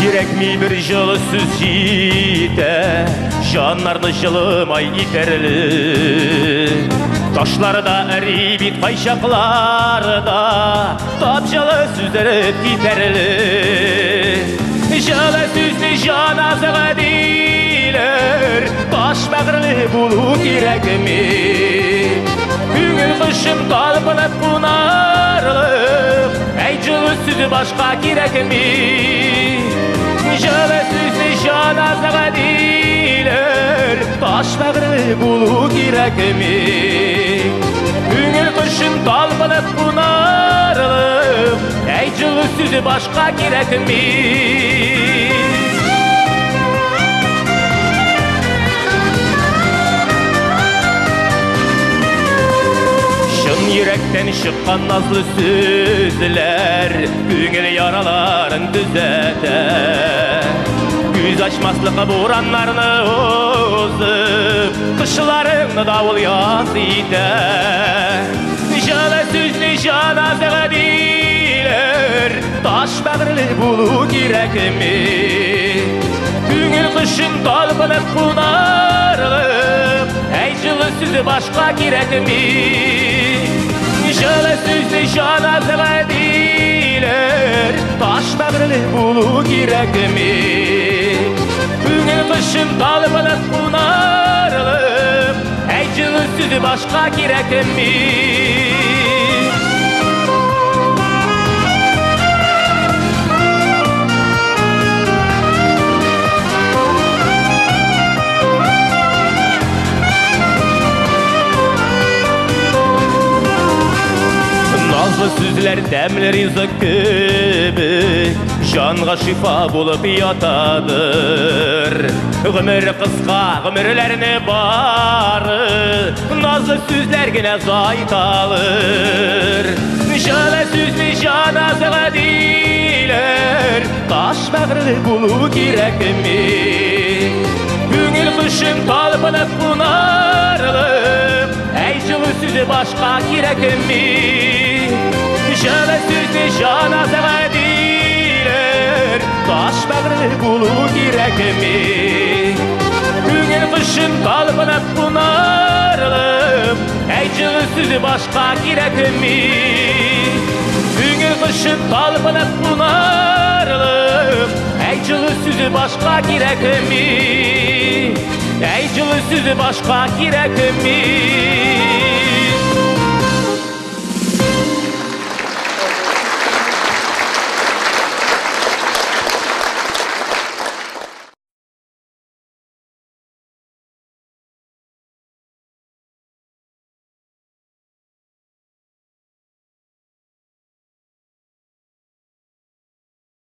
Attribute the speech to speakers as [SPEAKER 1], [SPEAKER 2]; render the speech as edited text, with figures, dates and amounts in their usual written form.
[SPEAKER 1] Gerek mi bir жылы сөз жете, жанарны жылымай итерли. Ташларда әрибит қайшақларда, тап жылы сөздері кетерли. Жылы сөзді жан азығы дейлер, таш мәғірлі болу керек ме? Күңіл қышым талпынып бұнарлық, әй жылы сөзі башқа керек ме? Жылы сөзді жан азығы дейлер, таш мәғірлі болу керек ме? Күңіл қышым талпынып бұнарлық, әй жылы сөзі башқа керек ме? Yürekten şıkkan nazlı sözler Küngül yaraların düzeter Güz açmaslığı buranlarını ozup Kışlarını davul yaz iter Jala sözlü janazığı deyler Taş bağırlı bulu gerek mi? Küngül kışın talpınıp bunarlıp Ey жылы sözü başka gerek mi? Жылы сөзді жаназыға дейлер Таш бағырлы болу керек ме? Күңіл қышым талпынып бұнарлып Әй жылы сөзі башқа керек ме? Nazlı sözler dämli rızık gibi Canğa şifa bulup yatadır Gümür kıska, gümürlerini barı Nazlı sözler yine zayt alır Jala sözlü janazığa deyler Taş bağırlı bulu gerek mi? Küngül kışın talpınıp bunarlıp Ey жылы sözü başka gerek mi? Жылы сөзді жаназыға дейлер Таш бағырлы болу керек ме? Күңіл қышын талпынып бұнарлып Әй жылы сөзі башқа керек ме? Күңіл қышын талпынып бұнарлып Әй жылы сөзі башқа керек ме? Әй жылы сөзі башқа керек ме?